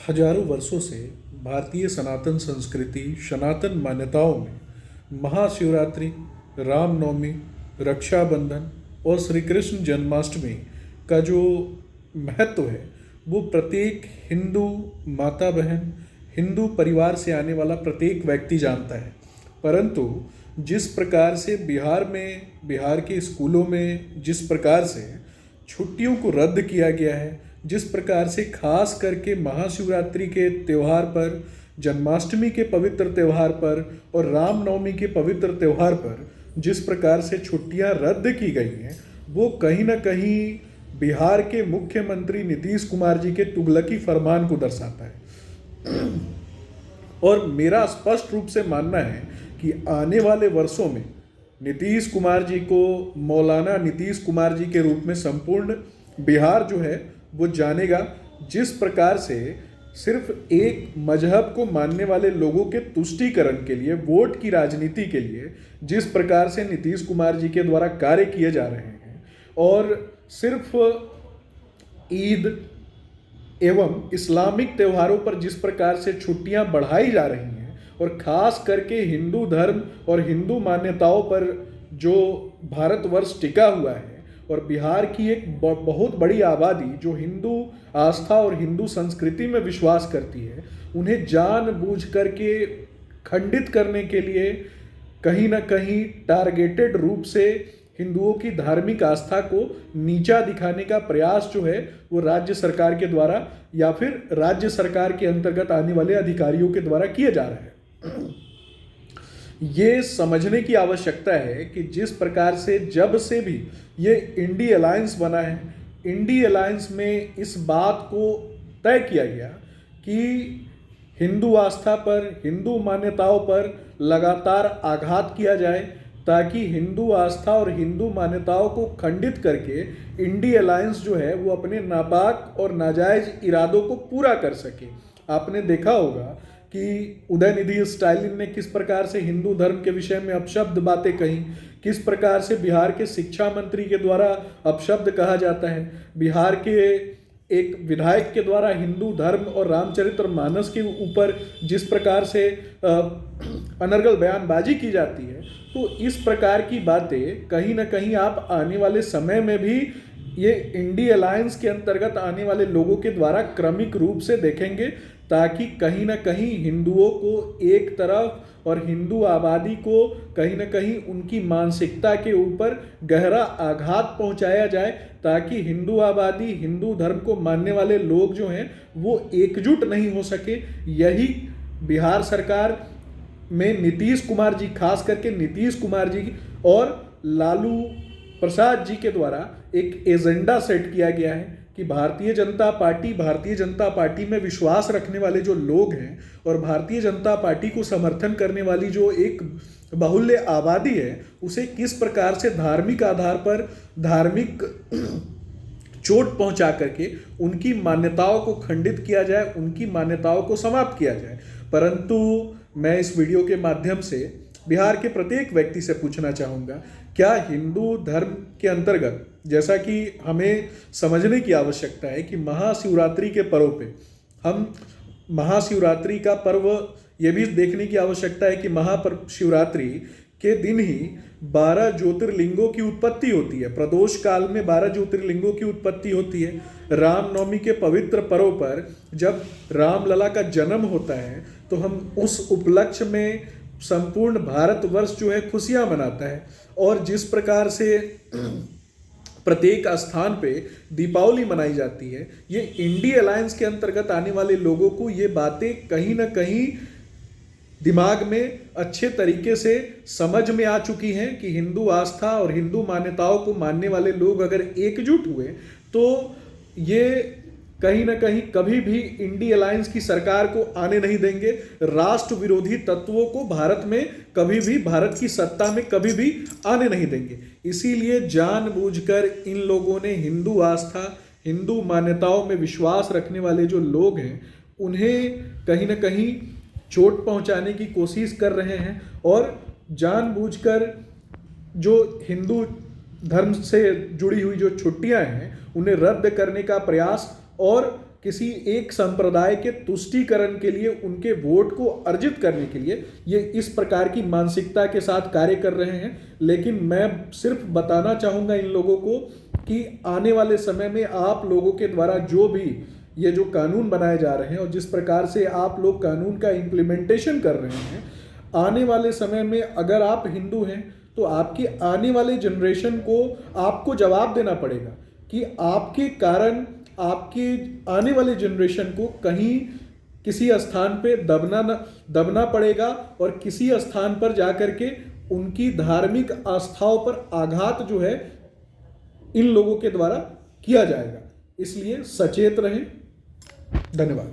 हजारों वर्षों से भारतीय सनातन संस्कृति, सनातन मान्यताओं में महाशिवरात्रि, रामनवमी, रक्षाबंधन और श्री कृष्ण जन्माष्टमी का जो महत्व है वो प्रत्येक हिंदू माता बहन, हिंदू परिवार से आने वाला प्रत्येक व्यक्ति जानता है। परंतु जिस प्रकार से बिहार के स्कूलों में जिस प्रकार से छुट्टियों को रद्द किया गया है, जिस प्रकार से खास करके महाशिवरात्रि के त्यौहार पर, जन्माष्टमी के पवित्र त्यौहार पर और रामनवमी के पवित्र त्यौहार पर जिस प्रकार से छुट्टियां रद्द की गई हैं, वो कहीं ना कहीं बिहार के मुख्यमंत्री नीतीश कुमार जी के तुगलकी फरमान को दर्शाता है। और मेरा स्पष्ट रूप से मानना है कि आने वाले वर्षों में नीतीश कुमार जी को मौलाना नीतीश कुमार जी के रूप में संपूर्ण बिहार जो है वो जानेगा। जिस प्रकार से सिर्फ एक मजहब को मानने वाले लोगों के तुष्टीकरण के लिए, वोट की राजनीति के लिए जिस प्रकार से नीतीश कुमार जी के द्वारा कार्य किए जा रहे हैं और सिर्फ ईद एवं इस्लामिक त्योहारों पर जिस प्रकार से छुट्टियां बढ़ाई जा रही हैं और ख़ास करके हिंदू धर्म और हिंदू मान्यताओं पर जो भारतवर्ष टिका हुआ है और बिहार की एक बहुत बड़ी आबादी जो हिंदू आस्था और हिंदू संस्कृति में विश्वास करती है, उन्हें जानबूझ करके खंडित करने के लिए कहीं ना कहीं टारगेटेड रूप से हिंदुओं की धार्मिक आस्था को नीचा दिखाने का प्रयास जो है वो राज्य सरकार के द्वारा या फिर राज्य सरकार के अंतर्गत आने वाले अधिकारियों के द्वारा किया जा रहा है। ये समझने की आवश्यकता है कि जिस प्रकार से जब से भी ये इंडी अलायंस बना है, इंडी अलायंस में इस बात को तय किया गया कि हिंदू आस्था पर, हिंदू मान्यताओं पर लगातार आघात किया जाए ताकि हिंदू आस्था और हिंदू मान्यताओं को खंडित करके इंडी अलायंस जो है वो अपने नापाक और नाजायज इरादों को पूरा कर सके। आपने देखा होगा कि उदयनिधि स्टालिन ने किस प्रकार से हिंदू धर्म के विषय में अपशब्द बातें कही, किस प्रकार से बिहार के शिक्षा मंत्री के द्वारा अपशब्द कहा जाता है, बिहार के एक विधायक के द्वारा हिंदू धर्म और रामचरित्र मानस के ऊपर जिस प्रकार से अनर्गल बयानबाजी की जाती है। तो इस प्रकार की बातें कहीं ना कहीं आप आने वाले समय में भी ये इंडी अलायंस के अंतर्गत आने वाले लोगों के द्वारा क्रमिक रूप से देखेंगे ताकि कहीं ना कहीं हिंदुओं को एक तरफ और हिंदू आबादी को कहीं ना कहीं उनकी मानसिकता के ऊपर गहरा आघात पहुंचाया जाए ताकि हिंदू आबादी, हिंदू धर्म को मानने वाले लोग जो हैं वो एकजुट नहीं हो सके। यही बिहार सरकार में नीतीश कुमार जी, खास करके नीतीश कुमार जी और लालू प्रसाद जी के द्वारा एक एजेंडा सेट किया गया है कि भारतीय जनता पार्टी में विश्वास रखने वाले जो लोग हैं और भारतीय जनता पार्टी को समर्थन करने वाली जो एक बाहुल्य आबादी है, उसे किस प्रकार से धार्मिक आधार पर धार्मिक चोट पहुंचा करके उनकी मान्यताओं को खंडित किया जाए, उनकी मान्यताओं को समाप्त किया जाए। परंतु मैं इस वीडियो के माध्यम से बिहार के प्रत्येक व्यक्ति से पूछना चाहूँगा, क्या हिंदू धर्म के अंतर्गत, जैसा कि हमें समझने की आवश्यकता है कि महाशिवरात्रि के पर्व पे हम महाशिवरात्रि का पर्व ये भी देखने की आवश्यकता है कि महाशिवरात्रि के दिन ही 12 ज्योतिर्लिंगों की उत्पत्ति होती है। प्रदोष काल में 12 ज्योतिर्लिंगों की उत्पत्ति होती है। रामनवमी के पवित्र पर्व पर जब रामलला का जन्म होता है तो हम उस उपलक्ष्य में संपूर्ण भारतवर्ष जो है खुशियां मनाता है। और जिस प्रकार से प्रत्येक स्थान पे दीपावली मनाई जाती है, ये इंडी अलायंस के अंतर्गत आने वाले लोगों को ये बातें कहीं ना कहीं दिमाग में अच्छे तरीके से समझ में आ चुकी हैं कि हिंदू आस्था और हिंदू मान्यताओं को मानने वाले लोग अगर एकजुट हुए तो ये कहीं ना कहीं कभी भी इंडी अलायंस की सरकार को आने नहीं देंगे। राष्ट्र विरोधी तत्वों को भारत में कभी भी, भारत की सत्ता में कभी भी आने नहीं देंगे। इसीलिए जानबूझकर इन लोगों ने हिंदू आस्था, हिंदू मान्यताओं में विश्वास रखने वाले जो लोग हैं उन्हें कहीं ना कहीं चोट पहुंचाने की कोशिश कर रहे हैं और जानबूझकर जो हिंदू धर्म से जुड़ी हुई जो छुट्टियां हैं उन्हें रद्द करने का प्रयास और किसी एक संप्रदाय के तुष्टीकरण के लिए, उनके वोट को अर्जित करने के लिए ये इस प्रकार की मानसिकता के साथ कार्य कर रहे हैं। लेकिन मैं सिर्फ बताना चाहूँगा इन लोगों को कि आने वाले समय में आप लोगों के द्वारा जो भी ये जो कानून बनाए जा रहे हैं और जिस प्रकार से आप लोग कानून का इम्प्लीमेंटेशन कर रहे हैं, आने वाले समय में अगर आप हिंदू हैं तो आपकी आने वाले जनरेशन को आपको जवाब देना पड़ेगा कि आपके कारण आपके आने वाले जनरेशन को कहीं किसी स्थान पे दबना पड़ेगा और किसी स्थान पर जाकर के उनकी धार्मिक आस्थाओं पर आघात जो है इन लोगों के द्वारा किया जाएगा। इसलिए सचेत रहें। धन्यवाद।